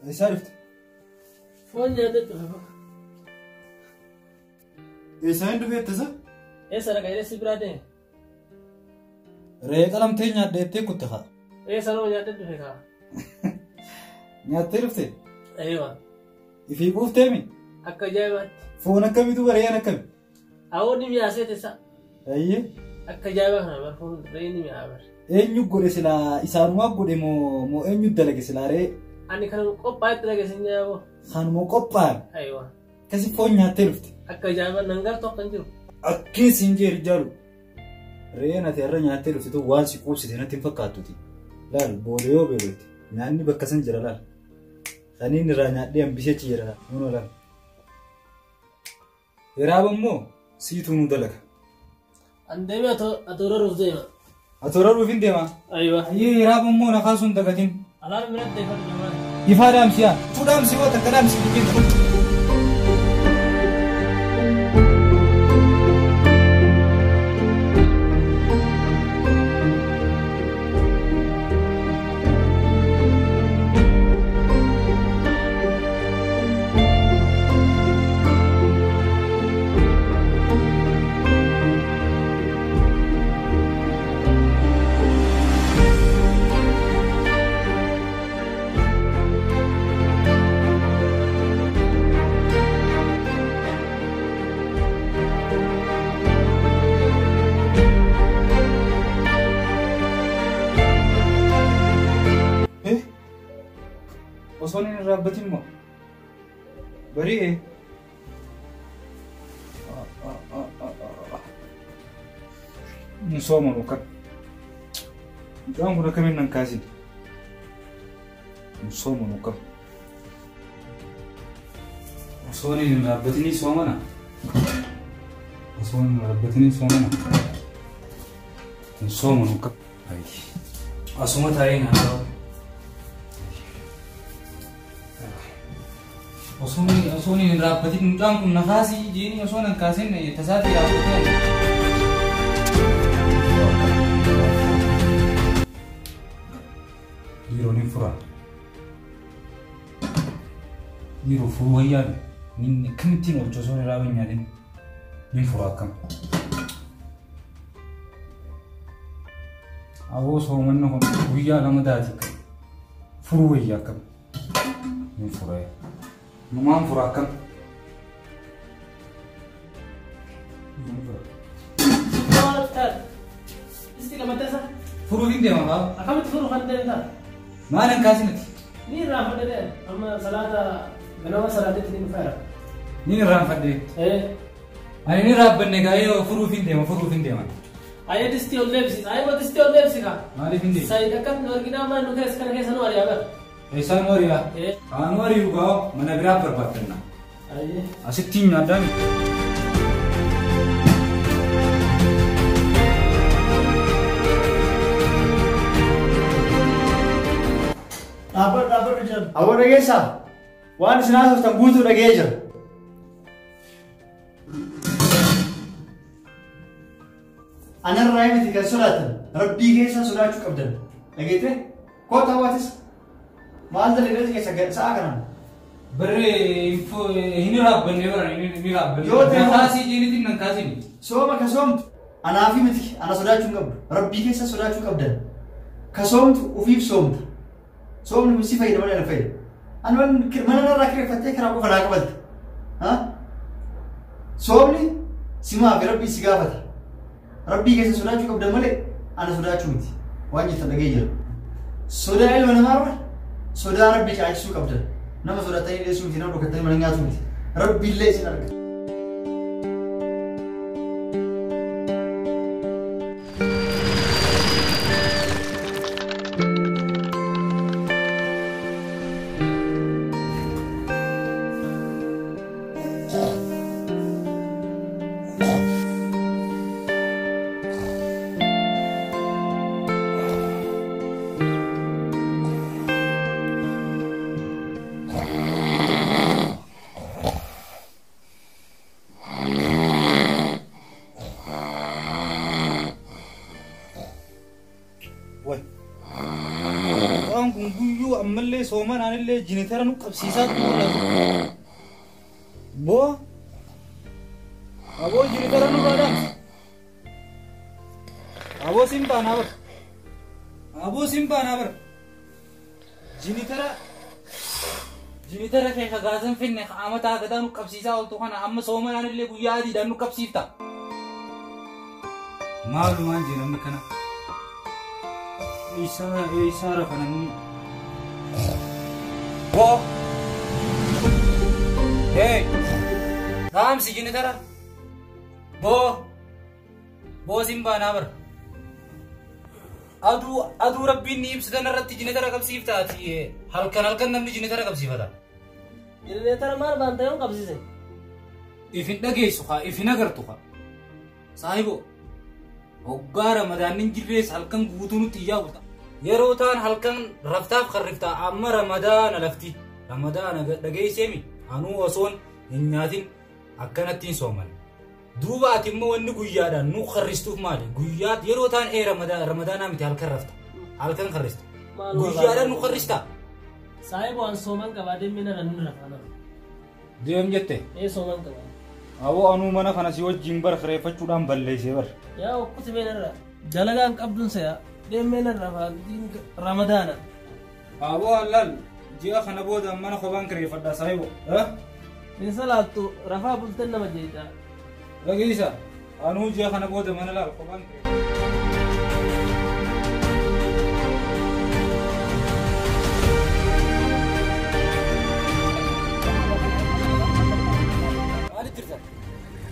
ايش عرفت؟ فون جدت بابا. ايش عنده في التزا؟ ايش انا قاعد اسبراتين. ريت لم تيجي عديتي كنت خا. ايش انا جدت بفيها. نعترفتي؟ ايوه. في بوف تامي. اكا جايبات. فونك كم يدو بريانا كم؟ اوني مياسيت سا. ايه. اكا جايبات انا فون ريني ميابر. اين يقول سلا إسانوا يقول مو اين يدلك سلا ري. أنا كانوا قبّات لقى سنجابو. خان مو قبّان. أيوة. كسي فون نعترفتي. أكا جايبات نانجر توقنجو. أكيد سنجي رجالو. رينا تيرا نعترفتي تو وانسي كوبسي تينا تنفكاتوتي. لا بوليو بيروتي. نعني بكسن جرا لا. خانين رانيا ديام بيشي جرا منو لا. يرابم مو سيتو ندلك. عندما أتورا روزيما. أتورا روفين ديما. أيوة. أيه يرابم مو نخاسون دكاتين. ألار منات ديفر جمال. يفادام سيا. تودام سيوا تكلام سيدين. وصلني الرابط المو بريء نصوم وكب جام ولا كمان نكاسي نصوم وكب وصلني الرابطني صومنا وصلني الرابطني صومنا نصوم وكب أي أصوم تارين هذا Osoni rabbati mucaan kun nafasi jeeni osoo nan kaasin tasaati raabbatee dhiiroo ni fura dhiiroo furuu wayyaadha inni akkamittiin olcha osoo irraa banyaadhin ni fura akkam awoo soomanna kun guyyaa lama daati furuu wayyaa akkam ni fura Numaan furaa akkam. Maal taate? Isti qabatee sa? Furuu hin deemaa baaba. Akkamitti furuu kan deemtaa? Maal hin kaasinati? Ni irraanfadhee amma salaata ganama salaatetti ni dhufeera. Ni irraanfadhee? Ani ni raabbanne gaa'ee furuuf hin deema. Ayee distii ol deebisi. Ayee waa distii ol deebisi kaa. Maaliif hin deema? Sayid akkas nu arginaa maa nu keessa kana keessa nu ari'aa bara. Eessaan wariyaa? Aan warii gaa mana biraa barbaadanna. Asitti nyaadhaan. Dhaabbadhu jira. Awwa dhageessaa? Waan isin haasoftan guutuu dhaga'ee jira. Anarraa miti kan sodaatan rabbii keessa sodaachuu qabdan. Dhageette? Koota hawaatis. Maal dalagaa keessa sa'a kanaan? Barree hin raabbanne bara hin raabbanne. Yoo ta'e kaasii jeenitiin nan kaasini. Sooma ka soomtu anaafi miti ana sodaachuu hin qabdu. Rabbii keessa sodaachuu qabdan. Ka soomtu ufiif soomta. Soomni si fayyada malee na fayyada. Ani mana narraa kireeffattee karaa qofa naa qabatte. Soomni simaa fi rabbii si gaafata. Rabbii keessa sodaachuu qabdan malee ana sodaachuu miti. Waan jettan dhagee jira. Sodaa ilma namaarra sodaa rabbii caachisuu qabdan. Nama sodaatanii dhiyeessuu miti nama dhokatanii mana nyaatu miti. Rabbi illee isin arga. iyyuu ammallee sooman anillee jinitara nu qabsiisaa turan. Boo aboo jinitara nu baadhaan. Aboo simbaanaa bar. Aboo simbaanaa bar. Jinitara kee kagaasan finne amataa gadaa nu qabsiisaa oltu kana amma sooman anillee guyyaa adiidhaan nu qabsiifta. Maalumaan jedhamni kana. Isaa rafananii. Boo. Hey. Dhaamsi jinitara. Boo simbaanaa bar. Aduu rabbiin ni ibsitan irratti jinitara qabsiiftaati. Halkan namni jinitara qabsiifata. Jinitara maal baanta yoo qabsiise? Ifin dhageessu haa ifin agartu haa. Saahiboo. Hoggaa Ramadaannin jirrees halkan guutuu nutti iyyaa'uta. Yeroo ta'an halkan raftaaf karriftaa amma Ramadaana lafti. Ramadaana dhageesseemi anuu osoon hin nyaatin akkanattiin sooman. Duuba ati immoo wanni guyyaadhaan nu karristuuf maali? Guyyaat yeroo ta'an Ramadaanaa miti halkan rafta. Halkan karrista. Guyyaadhaan nu karrista. Saayiboo an sooman qabaa deemina nan rafana. Deem jette? Sooman qabaa. Awoo anuu mana kana si wajjin bar kireeffachuudhaan balleessee bar. Yaa okkuti meenarra dalagaan qabduun se'a deemeenarra Ramadaana. Awoo allal ji'a kana booda mana kophaan kireeffadhaa saayiboo. Binsa laaltu rafaa bulteen nama jeetaa. Dhageessa anuu ji'a kana booda mana laal kophaan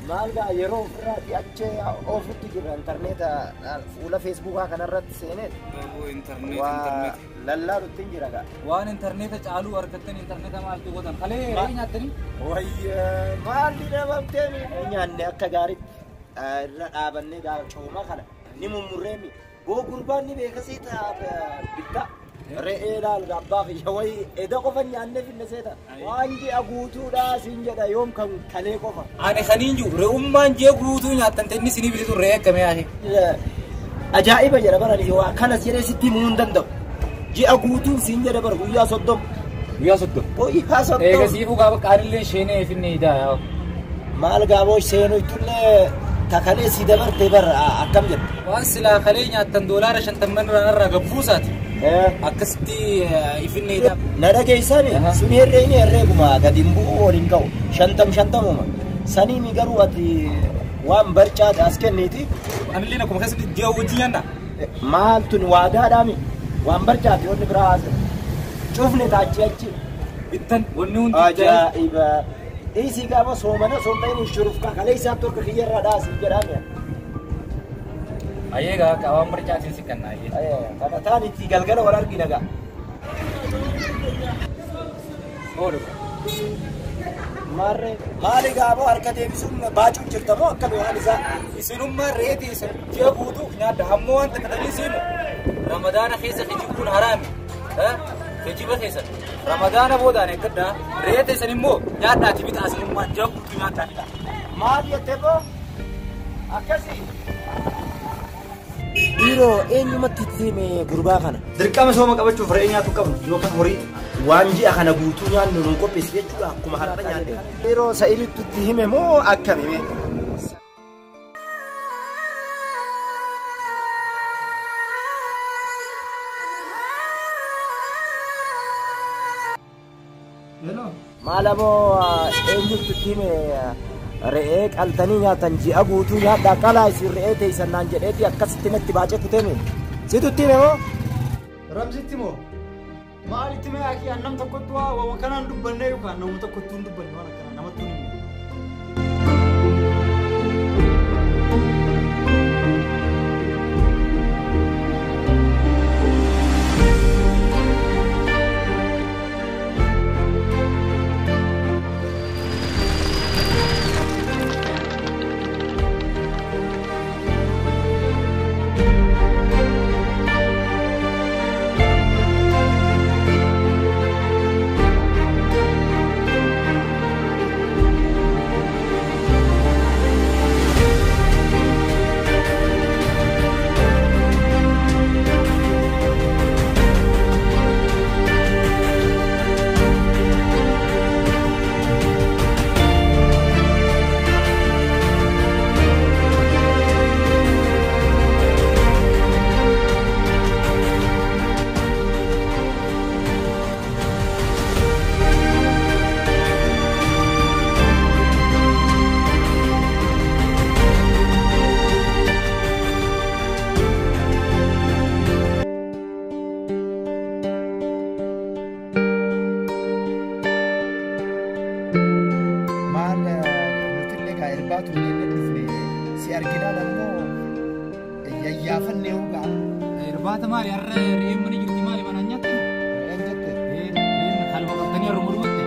Malga yeroo ofirraati achee ofitti jira intarneeta fuula feesbuukaa kanarratti seenee lallaalutti hin jira gaa. Waan intarneeta caaluu argattan intarneeta maaltu godhan kalee reefi nyaattanii? Wayyaa maalli dhabamteen nyaanne akka gaariitti irra dhaabannee cooma kana ni mummurreemi boo gurbaan ni beekasii ta'a bittaa. Re'ee laal gabbaa fi yawai eda qofa nyaanne finne seeta waan ji'a guutuudhaa siin jedha yoom kan kalee qofa. Ani kaniin jiru re'ummaan ji'a guutuu nyaattan ta'inni sinii bilisu re'ee akkamii aahe. Ajaa'iba jedha barani yoo akkanas jedhee sitti himuu hin danda'u. Ji'a guutuun siin jedha bara guyyaa 30. Guyyaa 30. Guyyaa 30. Eegasiifuu gaafa qaanillee sheenee finne idaa yaa. Maal gaaboo sheenuu itullee kakalee si dabartee bara akkam jedha. Waan silaa kalee nyaattan doolaara 50 irraa gabbuusaati. Akkasitti ifinne idaa. Na dhageessani sun herreeguma gadi hin bu'u waliin ka'u 50 sanii mi garuu ati waan barcaadha as kenniiti. Anillee akkuma keessatti ji'a wajjin nyaanna. Maaltu waadaadhaami waan barcaati wanni biraa haasa. Cufne taachi achi. Bittan wanni hundi ajaa'iba. Dhiisii gaafa soomana soomta'in shuruuf kakalee isaaf tokko kiyyarraa dhaasii jedhame. Ayeega waan barcaatiin si kannaa. Kana taan itti galgala wal argina gaa. Maali gaaboo harka deebisuun baacuun jirta moo akkami waan isaa? Isinummaa reetii isa ji'a guutuu nyaadda hammoo wanta katanii seenu Ramadaana keessa kijibuun haraami. Kijiba keessa Ramadaana boodaan eeggaddaa reeta isan immoo nyaaddaati bitaa isinummaa ji'a guutuu nyaaddaanidha. Maali jettee boo? Akkasii. Dhiiroo eenyumatti itti hime gurbaa kana? Dirqama sooma qabachuuf re'ee nyaatu qabnu yookaan horii waan ji'a kana guutuu nyaannu nuun qopheessi jechuudha akkuma har'a nyaanne. Dhiiroo sa'ilitti itti hime moo akkami? Maalamoo eenyutti itti hime re'ee qaltanii nyaatan ji'a guutuu nyaadhaa qalaa isin re'ee teessan naan jedheeti akkasitti natti baacee kutee situ itti hime moo? Ramsitti moo? Maalitti mee akii annam tokkotti waa kanaan dubbannee yookaan nama tokkotti hin dubbanne waan akkanaa namatti hin himu. Abbaata maali har'a re'een mana jirti maali mana nyaatti? Re'een jette. Re'een halma qabdanii har'a mormatte.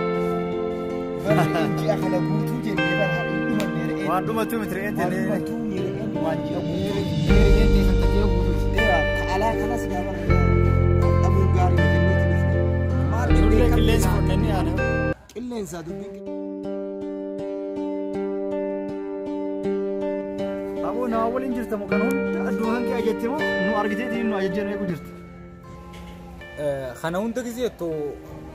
Bara ji'a kana guutuu jennee bara haadha dhumanne re'een. Waan dhumatu miti re'een Waan ta'ee. dhumatu re'een waan ji'a guutuu. Re'een teessan tattee guutuuti. Alaa kanas gaafa dhabuun gaarii miti nuti. Maal Qilleensi fudhannee yaada. qilleensa dubbiin Aboo nama waliin jirtamu kan hunda adduma hanqee ajajte moo nu argiteetiin nu ajajjeen eegu jirti. Kana hunda gizeetto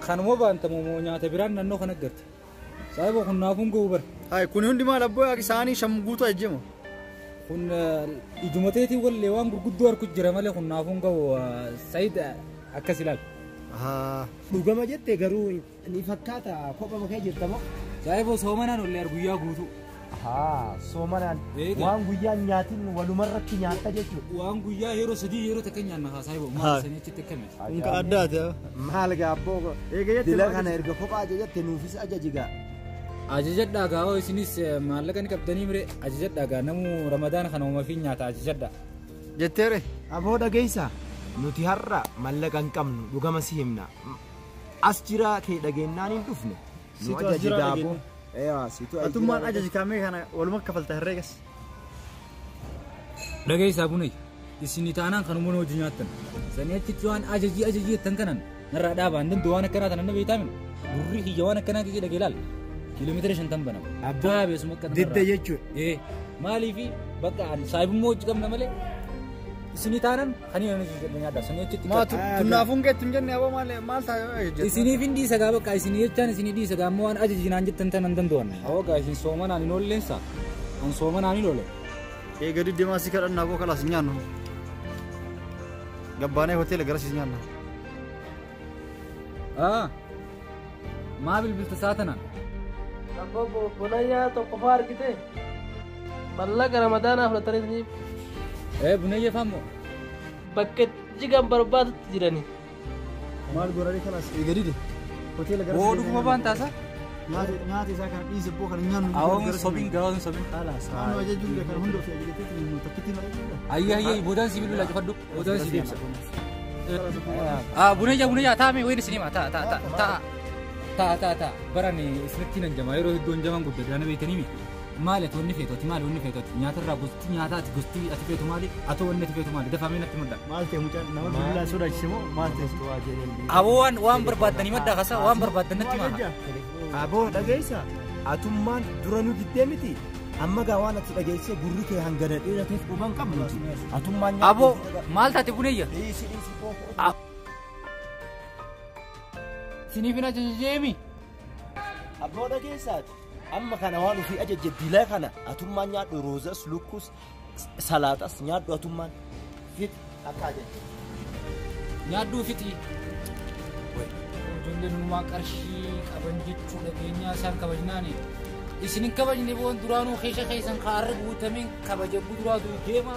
kanuma baantamu moo nyaata biraan naannoo kana garte. Saayiba kun naafuun ga'uu bara. Hayi kun hundi maal abboo yaa isaanii shan guutuu ajajjemo. Kun ijumateetii wallee waan gurguddoo harku jira malee kun naafuun ga'u Saayid akkas ilaal. dhugama jette garuu ni fakkaata kopha makee jirta moo? Saayiba soomanaan ollee guyyaa guutuu. Soomanaan Eega. waan guyyaan nyaatiin walumarratti nyaatta jechuudha. Waan guyyaa yeroo sadii yeroo takka nyaanna haa Saayiba maal sanii achitti akkami. Kun ka addaati. Maal gaabboo Eega jette dila kana erga kophaa ajajatte nuufis ajajigaa. Ajajadhaa gaa isinis maallaqa ni qabdanii mire ajajadhaa gaa namu Ramadaan kana uumafi nyaata ajajadhaa. jetteere. Aboo dhageessa nuti har'a mallaqa hin qabnu dhugama si himna. As jira kee dhageennaan hin dhufne. Nu Situ as ajaji jira daaboo. dhageenya. Situ Atummaan ajaji kaamee kana waluma kafalta herreegas. Dhageessaa bunay isin taanaan kanuma hojii nyaattan sanii achitti waan ajajii jettan kanan narraa dhaabaan dandoo waan akkanaa tanan na beektaa min gurri hiyya waan akkanaa gisee dhagee ilaal kiiloomeetira 50 banama abbaa beesuma akka Didda jechuudha. maaliifi bakka saayibummoo hojii qabna malee isin taanaan kanii nan hojii nyaadha sanii achitti Maatu tunaafuun geettum jenne aboo maal ta'a jette. isiniif hin dhiisa gaa bakka isin jechaan isin dhiisa gaa ammoo waan ajajii naan jettan tanan dando'an hawaa gaa isin soomanaan hin oolleensa an soomanaan hin oolle. Eega diddimaa si kadhannaa aboo kalaas nyaannu. Gabbaanee hoteela gara siis nyaanna. maa bilbilta saatanaan. Abbaa bunayyaa tokko fa'aa argite mallaqa ramadaanaa fudhataniif Bunayya faammoo. bakka jigan barbaadutti jirani. Maal godhanii kalaas eega dide. Hoteela gara Oo dhuguma baan taasa. nyaata isaa kana dhiise boo kana nyaannu. Awwaam sobiin gaawwan sobiin. Naannoo ajajuun kan hunda ofii ajajateetiin nu takkittiin ajajuudha. Ayyaayyaa boodaan si bilbila cufadhu boodaan si deebisa. Bunayyaa taa'ame wayni sinima ta'a baran isinitti nan jama yeroo iddoon jaman guddaa na beekanii maali ati wanni feetoti maali wanni feetoti nyaatarraa gosti nyaataa ati gosti ati feetu maali ati wanni ati feetu maali dafamee natti madda. Maal ta'e mucaan nama bilbilaa sodaachise moo maal ta'e? Aboo waan barbaaddanii madda kasa waan barbaaddan natti maha. Aboo dhageessa atummaan dura nu diddee miti. Amma gaa waan ati dhageessee gurri kee hangana dheerateef dhugan qabnuti. Atummaan Aboo maal taate bunayya. Siniif hin ajajeemi. Aboo dhageessaati. Amma kana waan ofii ajajje dila kana atummaan nyaadhu roozas lukkus salaaxas nyaadhu atummaan fit akka ajajje. Nyaadhuu fiti. Ijoolleen uumaa qarshii qaban jechuu dhageenyaa isaan kabajnaani. Isin hin kabajne boon duraanuu keessa keessan kaarra guutameen kabaja guduraatu deema.